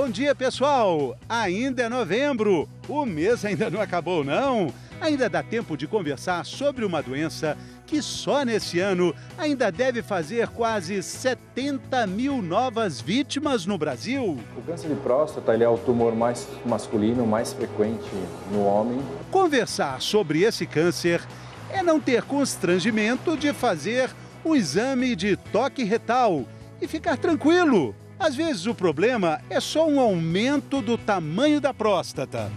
Bom dia, pessoal! Ainda é novembro, o mês ainda não acabou, não. Ainda dá tempo de conversar sobre uma doença que só nesse ano ainda deve fazer quase 70 mil novas vítimas no Brasil. O câncer de próstata ele é o tumor mais masculino, mais frequente no homem. Conversar sobre esse câncer é não ter constrangimento de fazer o exame de toque retal e ficar tranquilo. Às vezes o problema é só um aumento do tamanho da próstata.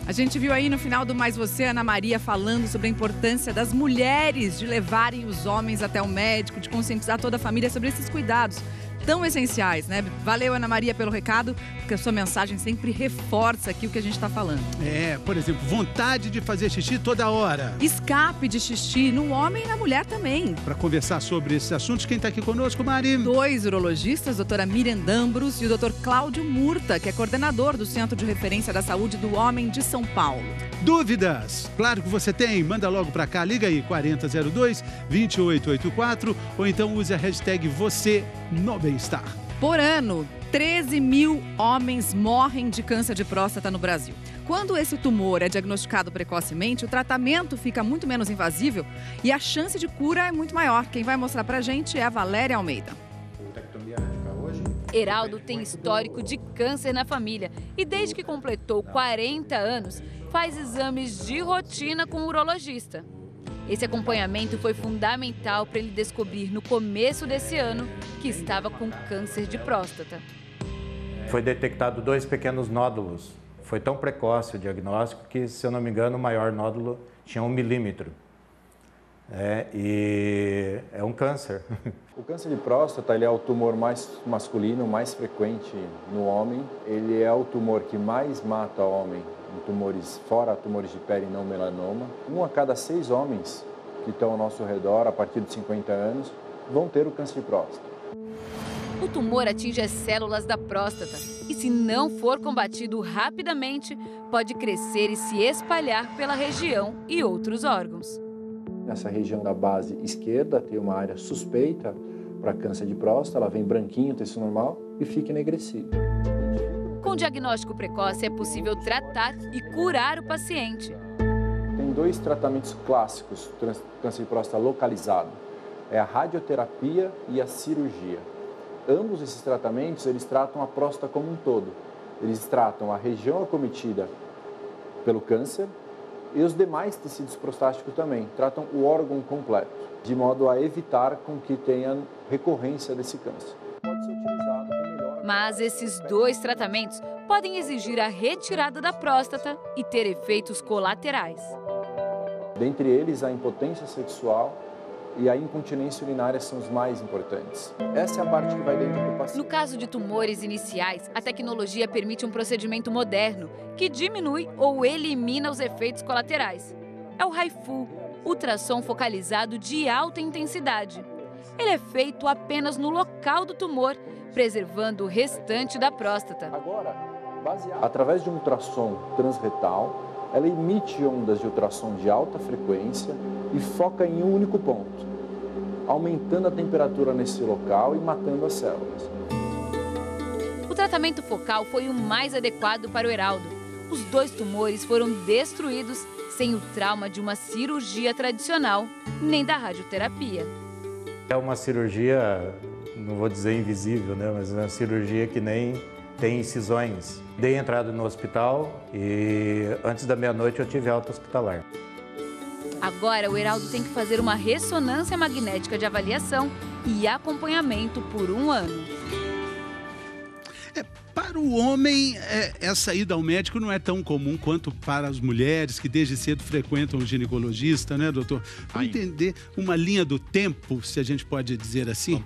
A gente viu aí no final do Mais Você, Ana Maria, falando sobre a importância das mulheres de levarem os homens até o médico, de conscientizar toda a família sobre esses cuidados tão essenciais, né? Valeu, Ana Maria, pelo recado, porque a sua mensagem sempre reforça aqui o que a gente está falando. Por exemplo, vontade de fazer xixi toda hora. Escape de xixi no homem e na mulher também. Para conversar sobre esses assuntos, quem está aqui conosco, Mari? 2 urologistas, doutora Miriam Dambros e o doutor Cláudio Murta, que é coordenador do Centro de Referência da Saúde do Homem de São Paulo. Dúvidas? Claro que você tem. Manda logo para cá, liga aí, 4002-2884, ou então use a hashtag você no bem-estar. Por ano, 13 mil homens morrem de câncer de próstata no Brasil. Quando esse tumor é diagnosticado precocemente, o tratamento fica muito menos invasivo e a chance de cura é muito maior. Quem vai mostrar pra gente é a Valéria Almeida. Heraldo tem histórico de câncer na família e desde que completou 40 anos, faz exames de rotina com o urologista. Esse acompanhamento foi fundamental para ele descobrir no começo desse ano que estava com câncer de próstata. Foi detectado 2 pequenos nódulos. Foi tão precoce o diagnóstico que, se eu não me engano, o maior nódulo tinha 1 milímetro. E é um câncer. O câncer de próstata ele é o tumor mais masculino, mais frequente no homem. Ele é o tumor que mais mata o homem em tumores, fora tumores de pele e não melanoma. 1 a cada 6 homens que estão ao nosso redor, a partir de 50 anos, vão ter o câncer de próstata. O tumor atinge as células da próstata e, se não for combatido rapidamente, pode crescer e se espalhar pela região e outros órgãos. Nessa região da base esquerda tem uma área suspeita para câncer de próstata, ela vem branquinho, tecido normal, e fica enegrecido. Com diagnóstico precoce é possível tratar e curar o paciente. Tem 2 tratamentos clássicos do câncer de próstata localizado. É a radioterapia e a cirurgia. Ambos esses tratamentos, eles tratam a próstata como um todo. Eles tratam a região acometida pelo câncer e os demais tecidos prostáticos também. Tratam o órgão completo, de modo a evitar com que tenha recorrência desse câncer. Pode ser utilizado com melhor... Mas esses 2 tratamentos podem exigir a retirada da próstata e ter efeitos colaterais. Dentre eles, a impotência sexual e a incontinência urinária são os mais importantes. Essa é a parte que vai dentro do paciente. No caso de tumores iniciais, a tecnologia permite um procedimento moderno que diminui ou elimina os efeitos colaterais. É o HIFU, ultrassom focalizado de alta intensidade. Ele é feito apenas no local do tumor, preservando o restante da próstata. Agora, através de um ultrassom transretal, ela emite ondas de ultrassom de alta frequência e foca em um único ponto, aumentando a temperatura nesse local e matando as células. O tratamento focal foi o mais adequado para o Heraldo. Os 2 tumores foram destruídos sem o trauma de uma cirurgia tradicional, nem da radioterapia. É uma cirurgia, não vou dizer invisível, né? Mas é uma cirurgia que nem tem incisões. Dei entrada no hospital e antes da meia-noite eu tive alta hospitalar. Agora o Heraldo tem que fazer uma ressonância magnética de avaliação e acompanhamento por 1 ano. Para o homem, essa ida ao médico não é tão comum quanto para as mulheres que desde cedo frequentam o ginecologista, né, doutor? Para entender uma linha do tempo, se a gente pode dizer assim,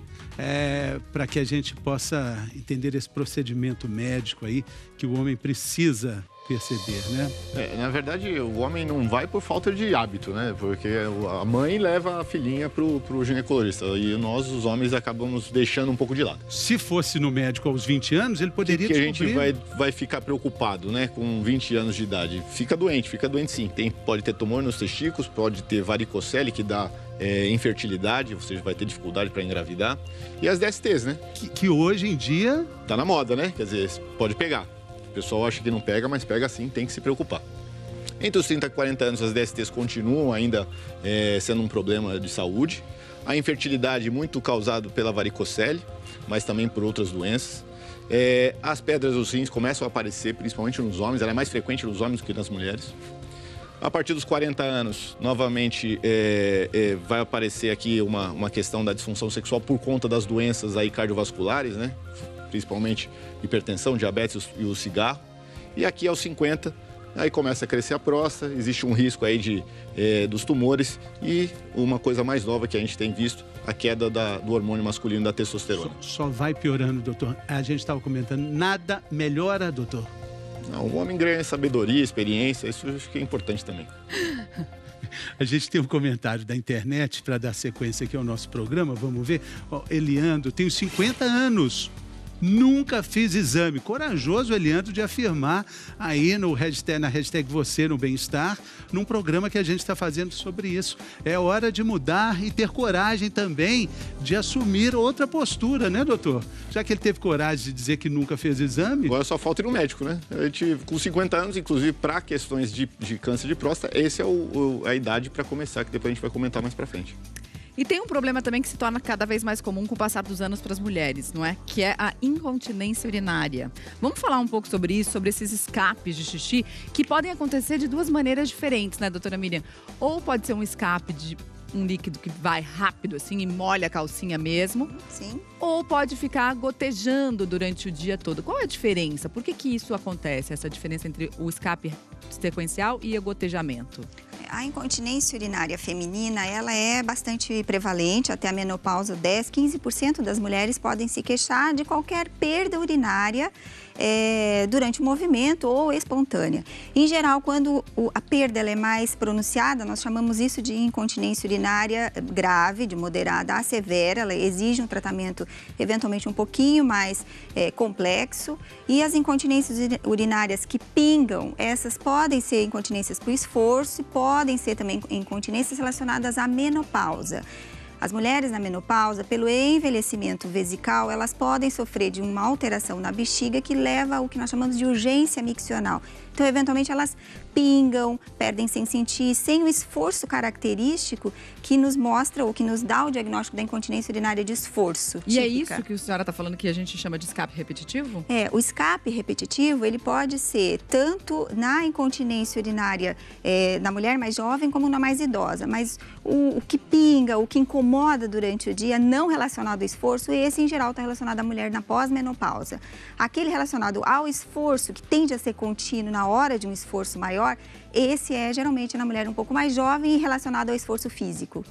para que a gente possa entender esse procedimento médico aí que o homem precisa perceber, né? Na verdade, o homem não vai por falta de hábito, né? Porque a mãe leva a filhinha pro ginecologista e nós, os homens, acabamos deixando um pouco de lado. Se fosse no médico aos 20 anos, ele poderia descobrir... a gente vai ficar preocupado, né? Com 20 anos de idade. Fica doente sim. Pode ter tumor nos testículos, pode ter varicocele, que dá infertilidade, ou seja, vai ter dificuldade para engravidar. E as DSTs, né? Que hoje em dia... Tá na moda, né? Quer dizer, pode pegar. O pessoal acha que não pega, mas pega sim, tem que se preocupar. Entre os 30 e 40 anos, as DSTs continuam ainda sendo um problema de saúde. A infertilidade muito causado pela varicocele, mas também por outras doenças. As pedras dos rins começam a aparecer, principalmente nos homens. Ela é mais frequente nos homens do que nas mulheres. A partir dos 40 anos, novamente, vai aparecer aqui uma questão da disfunção sexual por conta das doenças aí cardiovasculares, né? Principalmente hipertensão, diabetes e o cigarro. E aqui aos 50, aí começa a crescer a próstata, existe um risco aí dos tumores e uma coisa mais nova que a gente tem visto, a queda do hormônio masculino da testosterona. Só vai piorando, doutor. A gente estava comentando, nada melhora, doutor? Não, o homem ganha sabedoria, experiência, isso acho que é importante também. A gente tem um comentário da internet para dar sequência aqui ao nosso programa, vamos ver. Eliandro, tenho 50 anos. Nunca fiz exame. Corajoso, Eliandro, de afirmar aí na hashtag Você no Bem-Estar, num programa que a gente está fazendo sobre isso. É hora de mudar e ter coragem também de assumir outra postura, né, doutor? Já que ele teve coragem de dizer que nunca fez exame. Agora só falta ir no médico, né? A gente, com 50 anos, inclusive, para questões de câncer de próstata, essa é a idade para começar, que depois a gente vai comentar mais para frente. E tem um problema também que se torna cada vez mais comum com o passar dos anos para as mulheres, não é? Que é a incontinência urinária. Vamos falar um pouco sobre isso, sobre esses escapes de xixi, que podem acontecer de duas maneiras diferentes, né, doutora Miriam? Ou pode ser um escape de um líquido que vai rápido, assim, e molha a calcinha mesmo. Sim. Ou pode ficar gotejando durante o dia todo. Qual é a diferença? Por que isso acontece, essa diferença entre o escape sequencial e o gotejamento? A incontinência urinária feminina, ela é bastante prevalente, até a menopausa 15% das mulheres podem se queixar de qualquer perda urinária durante o movimento ou espontânea. Em geral, quando a perda ela é mais pronunciada, nós chamamos isso de incontinência urinária grave, de moderada a severa, ela exige um tratamento eventualmente um pouquinho mais complexo. E as incontinências urinárias que pingam, essas podem ser incontinências por esforço e podem ser também incontinências relacionadas à menopausa. As mulheres na menopausa, pelo envelhecimento vesical, elas podem sofrer de uma alteração na bexiga que leva ao que nós chamamos de urgência miccional. Então, eventualmente, elas pingam, perdem sem sentir, sem o esforço característico que nos mostra ou que nos dá o diagnóstico da incontinência urinária de esforço. E típica. é isso que a senhora está falando que a gente chama de escape repetitivo? O escape repetitivo, ele pode ser tanto na incontinência urinária na mulher mais jovem como na mais idosa. Mas o que pinga, o que incomoda durante o dia, não relacionado ao esforço, esse em geral está relacionado à mulher na pós-menopausa. Aquele relacionado ao esforço, que tende a ser contínuo na hora de um esforço maior, esse é geralmente na mulher um pouco mais jovem e relacionado ao esforço físico.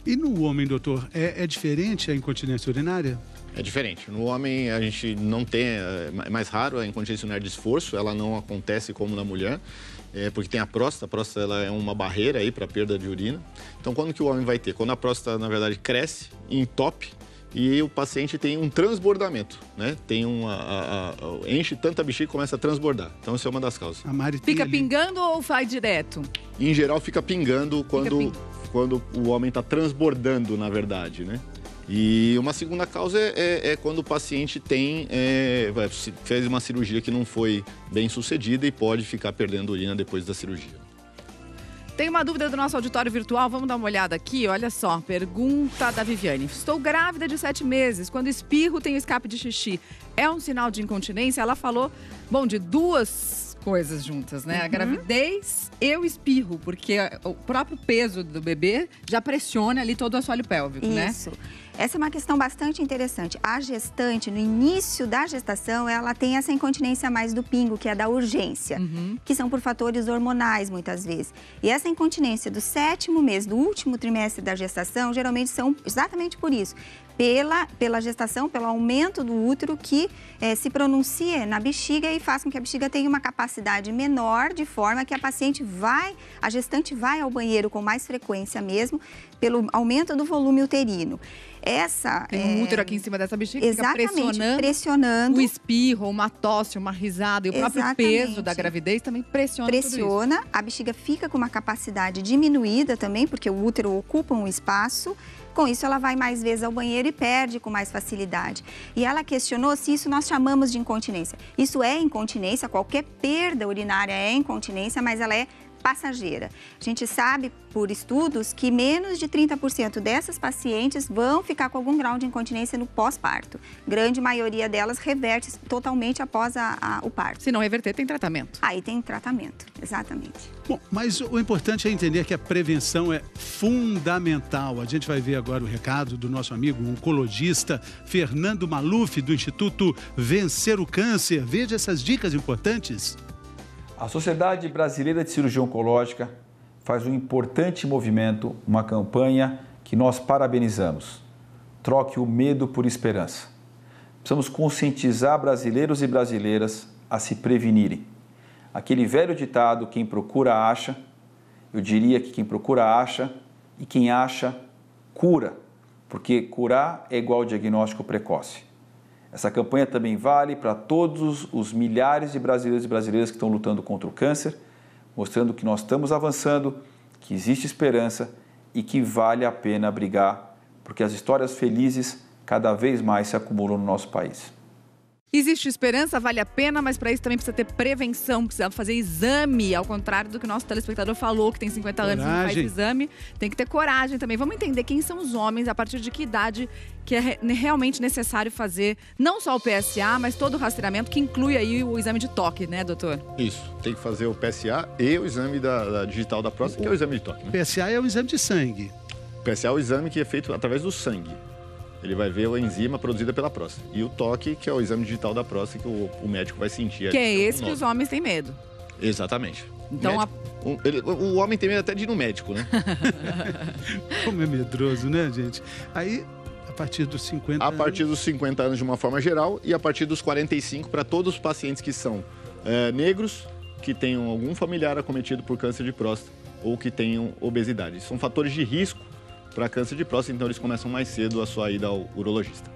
E no homem, doutor, é diferente a incontinência urinária? É diferente. No homem, a gente não tem, é mais raro a incontinência urinária de esforço, ela não acontece como na mulher, porque tem a próstata ela é uma barreira aí para perda de urina. Então, quando que o homem vai ter? Quando a próstata, na verdade, cresce, entope, e o paciente tem um transbordamento, né? Enche tanta bexiga que começa a transbordar. Então, isso é uma das causas. A Mari fica pingando ou vai direto? Em geral, fica pingando quando o homem está transbordando, na verdade, né? E uma segunda causa é quando o paciente fez uma cirurgia que não foi bem sucedida e pode ficar perdendo urina depois da cirurgia. Tem uma dúvida do nosso auditório virtual, vamos dar uma olhada aqui. Olha só, pergunta da Viviane. Estou grávida de 7 meses, quando espirro tenho escape de xixi. É um sinal de incontinência? Ela falou, de duas coisas juntas, né? A gravidez e o espirro, porque o próprio peso do bebê já pressiona ali todo o assoalho pélvico, né? Isso. Essa é uma questão bastante interessante. A gestante, no início da gestação, ela tem essa incontinência mais do pingo, que é da urgência, que são por fatores hormonais, muitas vezes. E essa incontinência do 7º mês, do último trimestre da gestação, geralmente são exatamente por isso. pela gestação, pelo aumento do útero que se pronuncia na bexiga e faz com que a bexiga tenha uma capacidade menor, de forma que a gestante vai ao banheiro com mais frequência mesmo, pelo aumento do volume uterino. Tem um útero aqui em cima dessa bexiga, exatamente, fica pressionando o espirro, uma tosse, uma risada e o próprio peso da gravidez também pressiona tudo isso. A bexiga fica com uma capacidade diminuída também, porque o útero ocupa um espaço. Com isso, ela vai mais vezes ao banheiro e perde com mais facilidade. E ela questionou se isso nós chamamos de incontinência. Isso é incontinência, qualquer perda urinária é incontinência, mas ela é passageira. A gente sabe por estudos que menos de 30% dessas pacientes vão ficar com algum grau de incontinência no pós-parto. Grande maioria delas reverte totalmente após o parto. Se não reverter, tem tratamento. Aí tem tratamento, exatamente. Bom, mas o importante é entender que a prevenção é fundamental. A gente vai ver agora o recado do nosso amigo oncologista Fernando Maluf, do Instituto Vencer o Câncer. Veja essas dicas importantes. A Sociedade Brasileira de Cirurgia Oncológica faz um importante movimento, uma campanha que nós parabenizamos. Troque o medo por esperança. Precisamos conscientizar brasileiros e brasileiras a se prevenirem. Aquele velho ditado, quem procura acha, eu diria que quem procura acha e quem acha cura, porque curar é igual ao diagnóstico precoce. Essa campanha também vale para todos os milhares de brasileiros e brasileiras que estão lutando contra o câncer, mostrando que nós estamos avançando, que existe esperança e que vale a pena brigar, porque as histórias felizes cada vez mais se acumulam no nosso país. Existe esperança, vale a pena, mas para isso também precisa ter prevenção, precisa fazer exame, ao contrário do que o nosso telespectador falou, que tem 50 anos e não faz exame. Tem que ter coragem também. Vamos entender quem são os homens, a partir de que idade que é realmente necessário fazer, não só o PSA, mas todo o rastreamento, que inclui aí o exame de toque, né, doutor? Isso, tem que fazer o PSA e o exame da digital da próstata, que é o exame de toque, né? PSA é o exame de sangue. O PSA é o exame que é feito através do sangue. Ele vai ver a enzima produzida pela próstata. E o toque, que é o exame digital da próstata, que o médico vai sentir. Que é esse que os homens têm medo. Exatamente. Então, o homem tem medo até de ir no médico, né? Como é medroso, né, gente? Aí, a partir dos 50 anos... A partir dos 50 anos, de uma forma geral, e a partir dos 45, para todos os pacientes que são negros, que tenham algum familiar acometido por câncer de próstata ou que tenham obesidade. São fatores de risco para câncer de próstata, então eles começam mais cedo a sua ida ao urologista.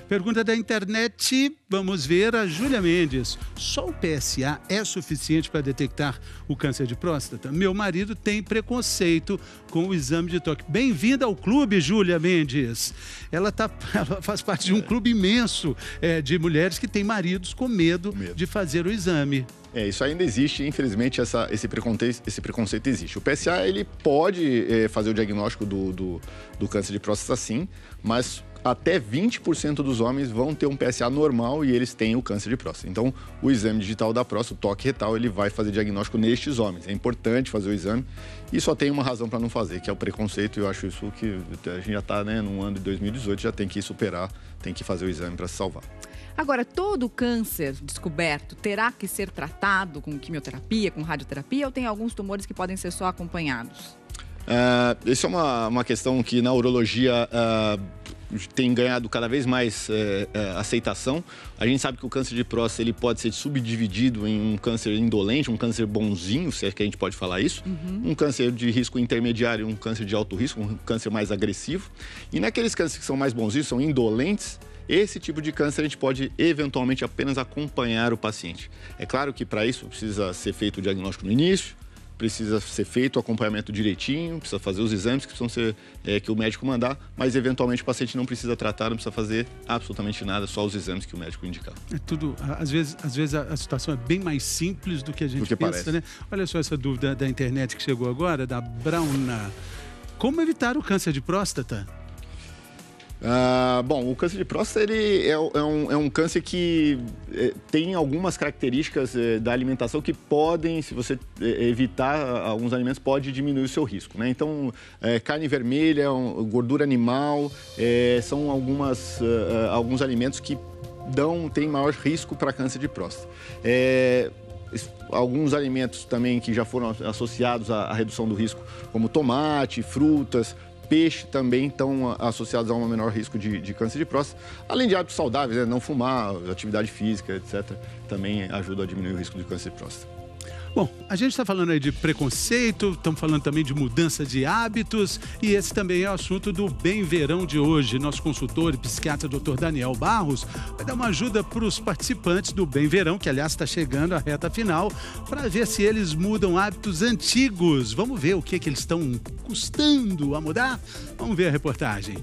Pergunta da internet, vamos ver a Júlia Mendes. Só o PSA é suficiente para detectar o câncer de próstata? Meu marido tem preconceito com o exame de toque. Bem-vinda ao clube, Júlia Mendes. Ela faz parte de um clube imenso de mulheres que têm maridos com medo de fazer o exame. Isso ainda existe, infelizmente, esse preconceito existe. O PSA, ele pode fazer o diagnóstico do câncer de próstata, sim, mas até 20% dos homens vão ter um PSA normal e eles têm o câncer de próstata. Então, o exame digital da próstata, o toque retal, ele vai fazer diagnóstico nestes homens. É importante fazer o exame e só tem uma razão para não fazer, que é o preconceito. Eu acho isso que a gente já está, no ano de 2018, já tem que superar, tem que fazer o exame para se salvar. Agora, todo câncer descoberto terá que ser tratado com quimioterapia, com radioterapia, ou tem alguns tumores que podem ser só acompanhados? Isso é uma questão que na urologia tem ganhado cada vez mais aceitação. A gente sabe que o câncer de próstata ele pode ser subdividido em um câncer indolente, um câncer bonzinho, se é que a gente pode falar isso, um câncer de risco intermediário, um câncer de alto risco, um câncer mais agressivo. E naqueles cânceres que são mais bonzinhos, são indolentes, esse tipo de câncer a gente pode eventualmente apenas acompanhar o paciente. É claro que para isso precisa ser feito o diagnóstico no início, precisa ser feito o acompanhamento direitinho, precisa fazer os exames que precisam ser que o médico mandar, mas eventualmente o paciente não precisa tratar, não precisa fazer absolutamente nada, só os exames que o médico indicar. É tudo, às vezes a situação é bem mais simples do que a gente pensa, parece, né? Olha só essa dúvida da internet que chegou agora, da Brauna. Como evitar o câncer de próstata? Bom, o câncer de próstata ele é um câncer que tem algumas características da alimentação que podem, se você evitar alguns alimentos, pode diminuir o seu risco, né? Então, carne vermelha, gordura animal, são alguns alimentos que têm maior risco para câncer de próstata. Alguns alimentos também que já foram associados à redução do risco, como tomate, frutas, peixe também estão associados a um menor risco de câncer de próstata, além de hábitos saudáveis, né? Não fumar, atividade física, etc., também ajuda a diminuir o risco de câncer de próstata. Bom, a gente está falando aí de preconceito, estamos falando também de mudança de hábitos e esse também é o assunto do Bem Verão de hoje. Nosso consultor e psiquiatra Dr. Daniel Barros vai dar uma ajuda para os participantes do Bem Verão, que aliás está chegando à reta final, para ver se eles mudam hábitos antigos. Vamos ver o que eles estão custando a mudar? Vamos ver a reportagem.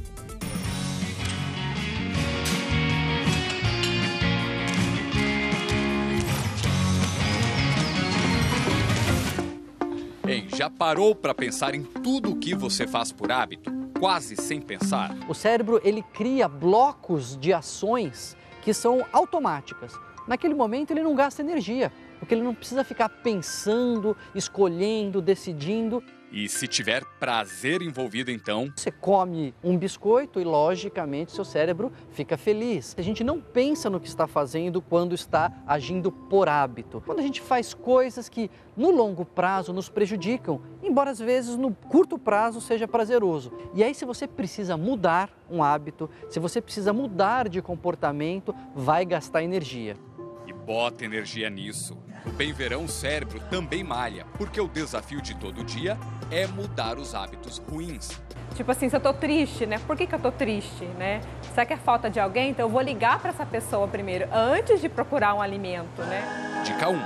Ei, já parou para pensar em tudo o que você faz por hábito, quase sem pensar? O cérebro, ele cria blocos de ações que são automáticas. Naquele momento ele não gasta energia, porque ele não precisa ficar pensando, escolhendo, decidindo. E se tiver prazer envolvido, então... Você come um biscoito e, logicamente, seu cérebro fica feliz. A gente não pensa no que está fazendo quando está agindo por hábito. Quando a gente faz coisas que, no longo prazo, nos prejudicam, embora às vezes no curto prazo seja prazeroso. E aí, se você precisa mudar um hábito, se você precisa mudar de comportamento, vai gastar energia. E bota energia nisso. No Bem Verão, o cérebro também malha, porque o desafio de todo dia é mudar os hábitos ruins. Tipo assim, se eu tô triste, né? Por que eu tô triste, né? Será que é falta de alguém? Então eu vou ligar para essa pessoa primeiro, antes de procurar um alimento, né? Dica 1.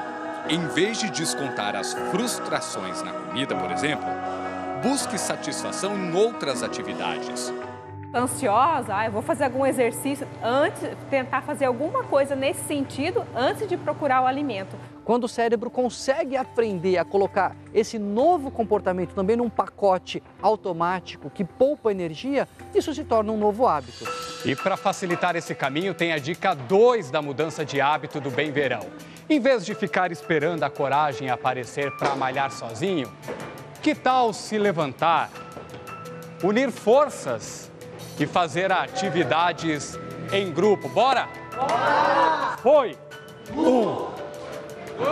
Em vez de descontar as frustrações na comida, por exemplo, busque satisfação em outras atividades. Ansiosa, eu vou fazer algum exercício antes, tentar fazer alguma coisa nesse sentido antes de procurar o alimento. Quando o cérebro consegue aprender a colocar esse novo comportamento também num pacote automático que poupa energia, isso se torna um novo hábito. E para facilitar esse caminho, tem a dica 2 da mudança de hábito do Bem Verão. Em vez de ficar esperando a coragem aparecer para malhar sozinho, que tal se levantar, unir forças e fazer atividades em grupo? Bora? Bora! Foi! 1, 2,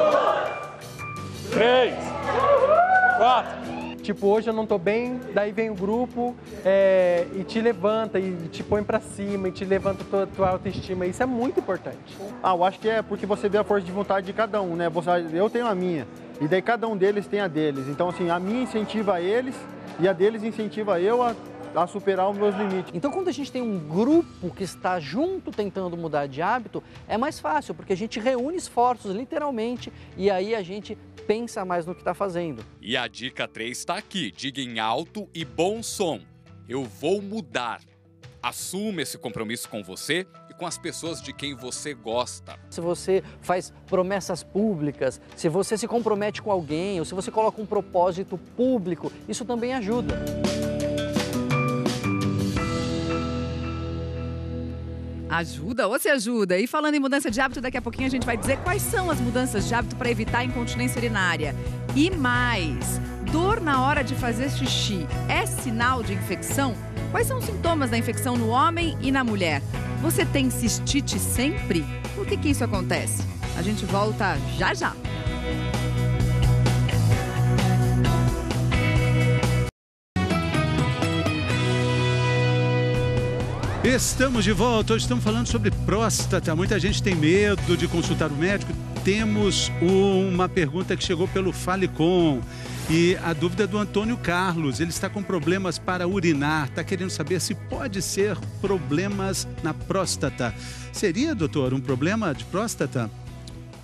3, 4. Tipo, hoje eu não tô bem, daí vem o grupo e te levanta, e te põe pra cima, e te levanta tua autoestima. Isso é muito importante. Eu acho que é porque você vê a força de vontade de cada um, né? Eu tenho a minha, e daí cada um deles tem a deles. Então, assim, a minha incentiva eles, e a deles incentiva eu a superar os meus limites. Então, quando a gente tem um grupo que está junto tentando mudar de hábito, é mais fácil, porque a gente reúne esforços, literalmente, e aí a gente pensa mais no que está fazendo. E a dica 3 está aqui, diga em alto e bom som. Eu vou mudar. Assuma esse compromisso com você e com as pessoas de quem você gosta. Se você faz promessas públicas, se você se compromete com alguém, ou se você coloca um propósito público, isso também ajuda. Ajuda ou se ajuda? E falando em mudança de hábito, daqui a pouquinho a gente vai dizer quais são as mudanças de hábito para evitar a incontinência urinária. E mais, dor na hora de fazer xixi é sinal de infecção? Quais são os sintomas da infecção no homem e na mulher? Você tem cistite sempre? Por que isso acontece? A gente volta já já. Estamos de volta, hoje estamos falando sobre próstata. Muita gente tem medo de consultar o médico. Temos uma pergunta que chegou pelo Falecom e a dúvida é do Antônio Carlos. Ele está com problemas para urinar, está querendo saber se pode ser problemas na próstata. Seria, doutor, um problema de próstata?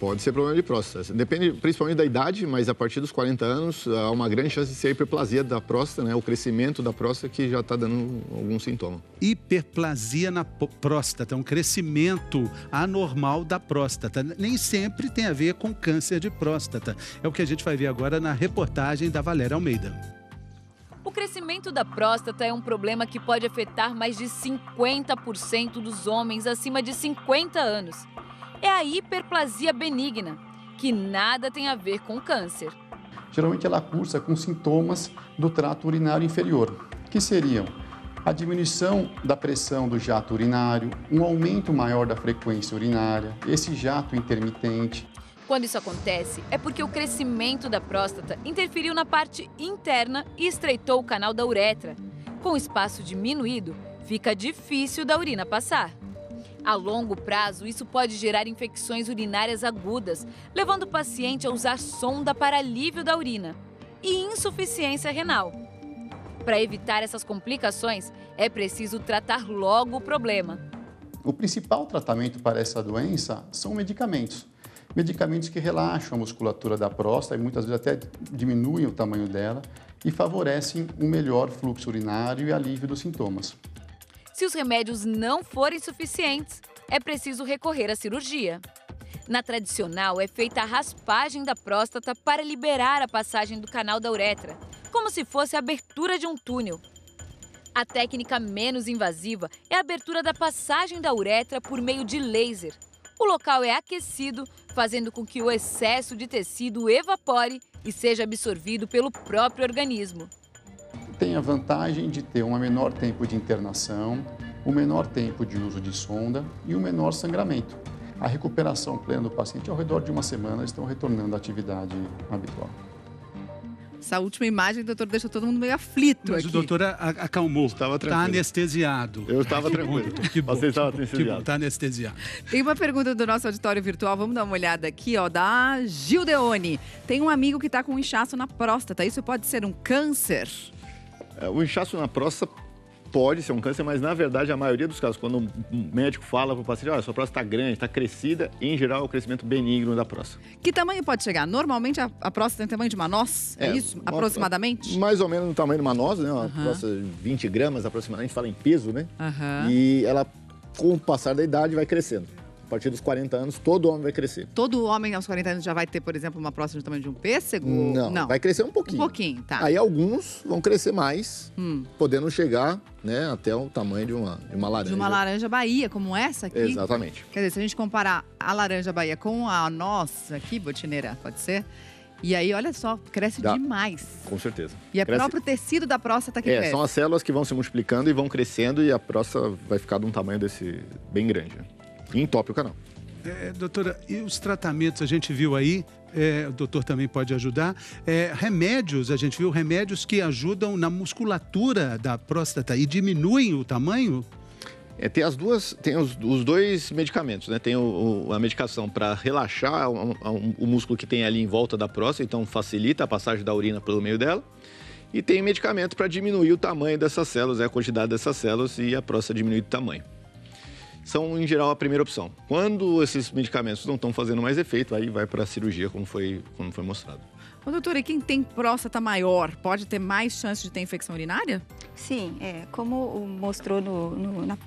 Pode ser problema de próstata. Depende principalmente da idade, mas a partir dos 40 anos há uma grande chance de ser hiperplasia da próstata, né? O crescimento da próstata que já está dando algum sintoma. Hiperplasia na próstata, um crescimento anormal da próstata. Nem sempre tem a ver com câncer de próstata. É o que a gente vai ver agora na reportagem da Valéria Almeida. O crescimento da próstata é um problema que pode afetar mais de 50% dos homens acima de 50 anos. É a hiperplasia benigna, que nada tem a ver com câncer. Geralmente ela cursa com sintomas do trato urinário inferior, que seriam a diminuição da pressão do jato urinário, um aumento maior da frequência urinária, esse jato intermitente. Quando isso acontece, é porque o crescimento da próstata interferiu na parte interna e estreitou o canal da uretra, Com o espaço diminuído, fica difícil da urina passar. A longo prazo, isso pode gerar infecções urinárias agudas, levando o paciente a usar sonda para alívio da urina e insuficiência renal. Para evitar essas complicações, é preciso tratar logo o problema. O principal tratamento para essa doença são medicamentos. Medicamentos que relaxam a musculatura da próstata e muitas vezes até diminuem o tamanho dela e favorecem um melhor fluxo urinário e alívio dos sintomas. Se os remédios não forem suficientes, é preciso recorrer à cirurgia. Na tradicional, é feita a raspagem da próstata para liberar a passagem do canal da uretra, como se fosse a abertura de um túnel. A técnica menos invasiva é a abertura da passagem da uretra por meio de laser. O local é aquecido, fazendo com que o excesso de tecido evapore e seja absorvido pelo próprio organismo. Tem a vantagem de ter um menor tempo de internação, um menor tempo de uso de sonda e um menor sangramento. A recuperação plena do paciente, ao redor de uma semana, estão retornando à atividade habitual. Essa última imagem, doutor, deixa todo mundo meio aflito. Mas aqui. o doutor acalmou. Estava tranquilo. Está anestesiado. Eu estava tranquilo. Que bom. Você estava anestesiado. Está anestesiado. Tem uma pergunta do nosso auditório virtual, vamos dar uma olhada aqui, ó, da Gildeone. Tem um amigo que está com um inchaço na próstata, isso pode ser um câncer? O inchaço na próstata pode ser um câncer, mas na verdade a maioria dos casos, quando um médico fala para o paciente, olha, sua próstata está grande, está crescida, em geral é o crescimento benigno da próstata. Que tamanho pode chegar? Normalmente a próstata tem tamanho de uma noz, é isso? Aproximadamente? Mais ou menos no tamanho de uma noz, né? Uma próstata de 20 gramas aproximadamente, fala em peso, né? E ela, com o passar da idade, vai crescendo. A partir dos 40 anos, todo homem vai crescer. Todo homem aos 40 anos já vai ter, por exemplo, uma próstata do tamanho de um pêssego? Não, vai crescer um pouquinho. Um pouquinho, tá. Aí alguns vão crescer mais, podendo chegar, né, até o tamanho de uma laranja. De uma laranja Bahia, como essa aqui? Exatamente. Quer dizer, se a gente comparar a laranja Bahia com a nossa aqui, botineira, pode ser? E aí, olha só, cresce demais. Com certeza. E é próprio tecido da próstata que cresce. São as células que vão se multiplicando e vão crescendo e a próstata vai ficar de um tamanho desse bem grande. E entope o canal. Doutora, e os tratamentos, a gente viu aí, o doutor também pode ajudar, remédios, a gente viu remédios que ajudam na musculatura da próstata e diminuem o tamanho? Tem os dois medicamentos, né? Tem a medicação para relaxar o músculo que tem ali em volta da próstata, então facilita a passagem da urina pelo meio dela. E tem medicamento para diminuir o tamanho dessas células, a quantidade dessas células e a próstata diminuir de tamanho. São, em geral, a primeira opção. Quando esses medicamentos não estão fazendo mais efeito, aí vai para a cirurgia, como foi mostrado. Ô, doutora, e quem tem próstata maior pode ter mais chance de ter infecção urinária? Sim, como mostrou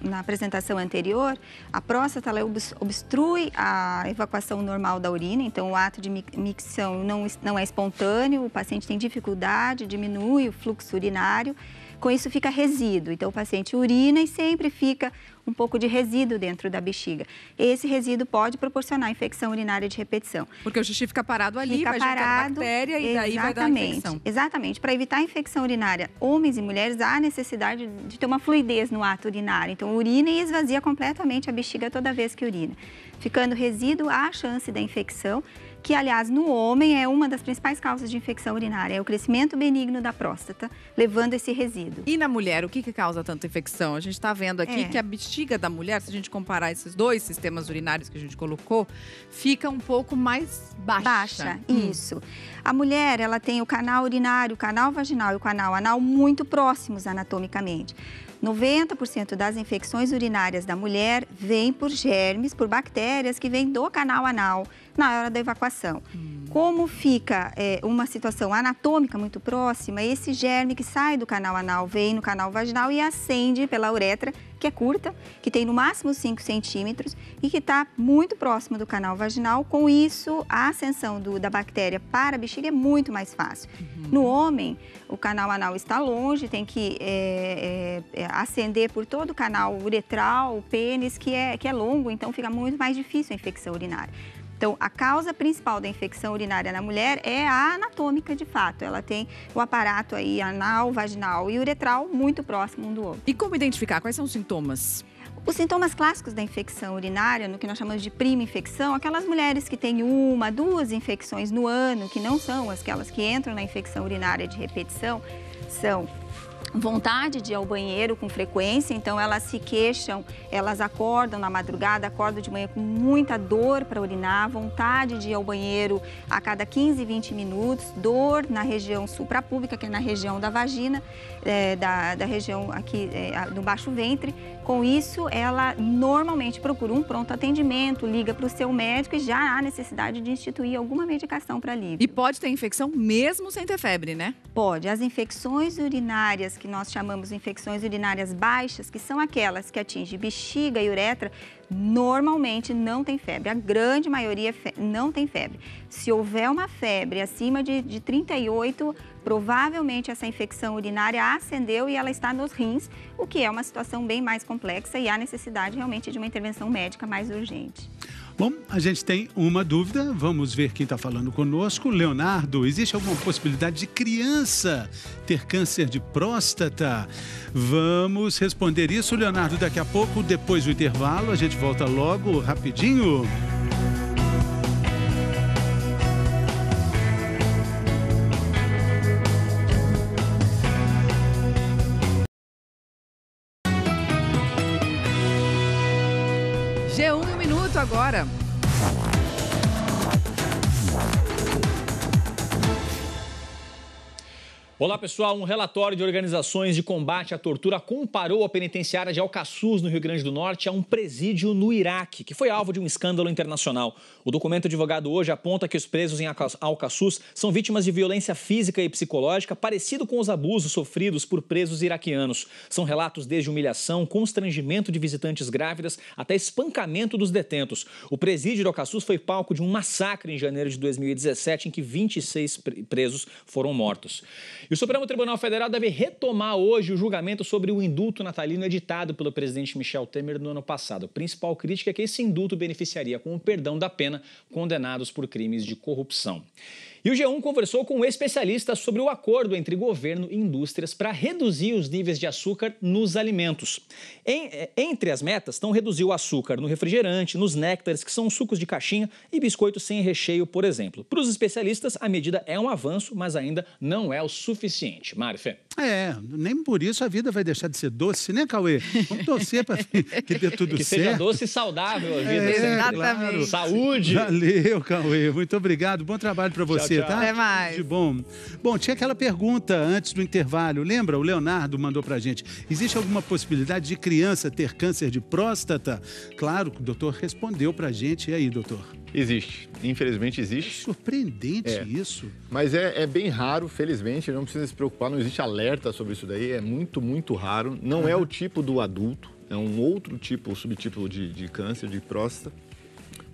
na apresentação anterior, a próstata ela obstrui a evacuação normal da urina, então o ato de micção não é espontâneo, o paciente tem dificuldade, diminui o fluxo urinário, com isso fica resíduo, então o paciente urina e sempre fica um pouco de resíduo dentro da bexiga. Esse resíduo pode proporcionar infecção urinária de repetição. Porque o xixi fica parado ali, vai juntando bactéria e daí vai dar infecção. Exatamente. Para evitar a infecção urinária, homens e mulheres, há necessidade de ter uma fluidez no ato urinário. Então, urina e esvazia completamente a bexiga toda vez que urina. Ficando resíduo, há a chance da infecção, que, aliás, no homem é uma das principais causas de infecção urinária, é o crescimento benigno da próstata, levando esse resíduo. E na mulher, o que causa tanta infecção? A gente está vendo aqui que a bexiga da mulher, se a gente comparar esses dois sistemas urinários que a gente colocou, fica um pouco mais baixa. Isso. A mulher, ela tem o canal urinário, o canal vaginal e o canal anal muito próximos anatomicamente. 90% das infecções urinárias da mulher vêm por germes, por bactérias que vêm do canal anal na hora da evacuação. Como fica uma situação anatômica muito próxima, esse germe que sai do canal anal vem no canal vaginal e ascende pela uretra, que é curta, que tem no máximo 5 centímetros e que está muito próximo do canal vaginal. Com isso, a ascensão da bactéria para a bexiga é muito mais fácil. No homem, o canal anal está longe, tem que ascender por todo o canal uretral, o pênis, que é longo, então fica muito mais difícil a infecção urinária. Então, a causa principal da infecção urinária na mulher é a anatômica, de fato. Ela tem o aparato aí anal, vaginal e uretral muito próximo um do outro. E como identificar? Quais são os sintomas? Os sintomas clássicos da infecção urinária, no que nós chamamos de prima infecção, aquelas mulheres que têm 1, 2 infecções no ano, que não são aquelas que entram na infecção urinária de repetição, são vontade de ir ao banheiro com frequência, então elas se queixam, elas acordam na madrugada, acordam de manhã com muita dor para urinar, vontade de ir ao banheiro a cada 15, 20 minutos, dor na região suprapúbica, que é na região da vagina, da região aqui do baixo ventre. Com isso, ela normalmente procura um pronto atendimento, liga para o seu médico e já há necessidade de instituir alguma medicação para alívio. E pode ter infecção mesmo sem ter febre, né? Pode. As infecções urinárias, que nós chamamos de infecções urinárias baixas, que são aquelas que atingem bexiga e uretra, normalmente não tem febre. A grande maioria não tem febre. Se houver uma febre acima de 38, provavelmente essa infecção urinária ascendeu e ela está nos rins, o que é uma situação bem mais complexa e há necessidade realmente de uma intervenção médica mais urgente. Bom, a gente tem uma dúvida, vamos ver quem está falando conosco. Leonardo, existe alguma possibilidade de criança ter câncer de próstata? Vamos responder isso, Leonardo, daqui a pouco, depois do intervalo. A gente volta logo, rapidinho. G1 minuto agora. Olá pessoal, um relatório de organizações de combate à tortura comparou a penitenciária de Al-Qassuz, no Rio Grande do Norte, a um presídio no Iraque, que foi alvo de um escândalo internacional. O documento divulgado hoje aponta que os presos em Al-Qassuz são vítimas de violência física e psicológica, parecido com os abusos sofridos por presos iraquianos. São relatos desde humilhação, constrangimento de visitantes grávidas, até espancamento dos detentos. O presídio de Al-Qassuz foi palco de um massacre em janeiro de 2017, em que 26 presos foram mortos. E o Supremo Tribunal Federal deve retomar hoje o julgamento sobre o indulto natalino editado pelo presidente Michel Temer no ano passado. A principal crítica é que esse indulto beneficiaria com o perdão da pena condenados por crimes de corrupção. E o G1 conversou com um especialista sobre o acordo entre governo e indústrias para reduzir os níveis de açúcar nos alimentos. Entre as metas estão reduzir o açúcar no refrigerante, nos néctares, que são sucos de caixinha, e biscoitos sem recheio, por exemplo. Para os especialistas, a medida é um avanço, mas ainda não é o suficiente. Mário Fê. Nem por isso a vida vai deixar de ser doce, né, Cauê? Vamos torcer para que dê tudo que certo. Que seja doce e saudável a vida. Exatamente. Claro. Saúde. Valeu, Cauê. Muito obrigado. Bom trabalho para você, tchau. Tá? Até mais. De bom. Bom, tinha aquela pergunta antes do intervalo. Lembra? O Leonardo mandou pra gente. Existe alguma possibilidade de criança ter câncer de próstata? Claro, o doutor respondeu pra gente. E aí, doutor? Existe. Infelizmente existe. É surpreendente isso. Mas é bem raro, felizmente. Não precisa se preocupar. Não existe alerta sobre isso daí. É muito, muito raro. Não é o tipo do adulto. É um outro tipo, subtipo de câncer de próstata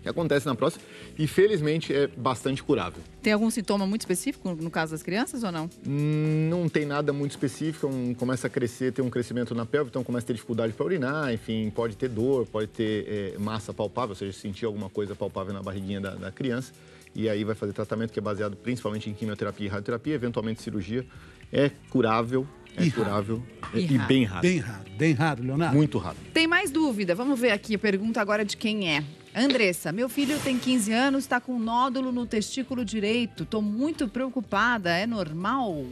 que acontece na próstata e, felizmente, é bastante curável. Tem algum sintoma muito específico no caso das crianças ou não? Não tem nada muito específico, começa a crescer, tem um crescimento na pelve, então começa a ter dificuldade para urinar, enfim, pode ter dor, pode ter massa palpável, ou seja, sentir alguma coisa palpável na barriguinha da criança, e aí vai fazer tratamento que é baseado principalmente em quimioterapia e radioterapia, eventualmente cirurgia. É curável, curável e bem raro. Bem raro, Leonardo. Muito raro. Tem mais dúvida? Vamos ver aqui a pergunta agora de quem é. Andressa, meu filho tem 15 anos, está com um nódulo no testículo direito. Estou muito preocupada. É normal?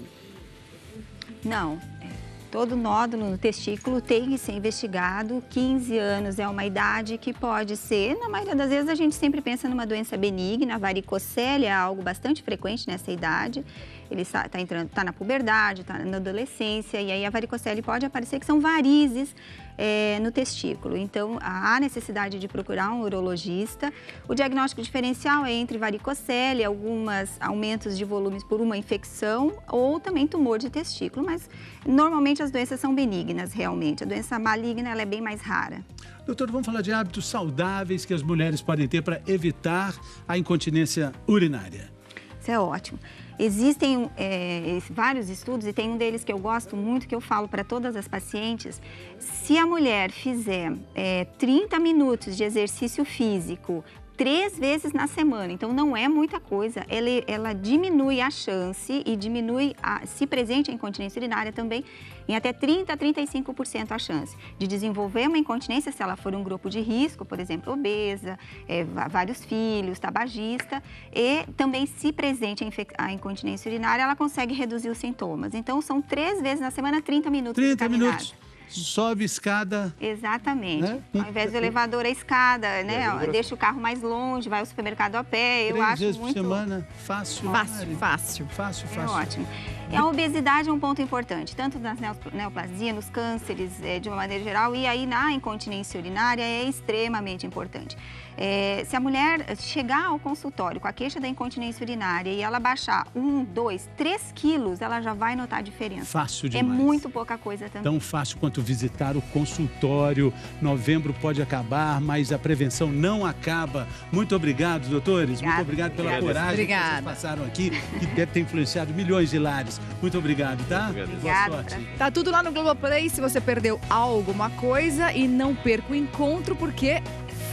Não. Todo nódulo no testículo tem que ser investigado. 15 anos é uma idade que pode ser, na maioria das vezes a gente sempre pensa numa doença benigna. A varicocele é algo bastante frequente nessa idade. Ele está na puberdade, está na adolescência, e aí a varicocele pode aparecer, que são varizes no testículo. Então, há necessidade de procurar um urologista. O diagnóstico diferencial é entre varicocele, alguns aumentos de volumes por uma infecção ou também tumor de testículo, mas normalmente as doenças são benignas, realmente. A doença maligna ela é bem mais rara. Doutor, vamos falar de hábitos saudáveis que as mulheres podem ter para evitar a incontinência urinária. Isso é ótimo. Existem vários estudos e tem um deles que eu gosto muito, que eu falo para todas as pacientes. Se a mulher fizer 30 minutos de exercício físico 3 vezes na semana, então não é muita coisa. Ela diminui a chance e diminui, se presente a incontinência urinária também, em até 30% a 35% a chance de desenvolver uma incontinência se ela for um grupo de risco, por exemplo, obesa, vários filhos, tabagista, e também se presente a incontinência urinária, ela consegue reduzir os sintomas. Então são 3 vezes na semana, 30 minutos. 30 minutos. Sobe escada. Exatamente. Né? Ao invés do elevador, a escada, né? Deixa o carro mais longe, vai ao supermercado a pé. Eu acho 3 vezes muito... por semana, fácil. Fácil. É ótimo. E a obesidade é um ponto importante, tanto nas neoplasias, nos cânceres, de uma maneira geral, e aí na incontinência urinária é extremamente importante. Se a mulher chegar ao consultório com a queixa da incontinência urinária e ela baixar 1, 2, 3 quilos, ela já vai notar a diferença. Fácil demais. É muito pouca coisa também. Tão fácil quanto visitar o consultório. Novembro pode acabar, mas a prevenção não acaba. Muito obrigado, doutores. Muito obrigado pela coragem que vocês passaram aqui, que deve ter influenciado milhões de lares. Muito obrigado, tá? Obrigada. Boa sorte. Tá tudo lá no Globoplay, se você perdeu alguma coisa, e não perca o encontro, porque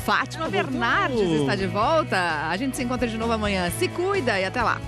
Fátima Bernardes está de volta. A gente se encontra de novo amanhã. Se cuida e até lá.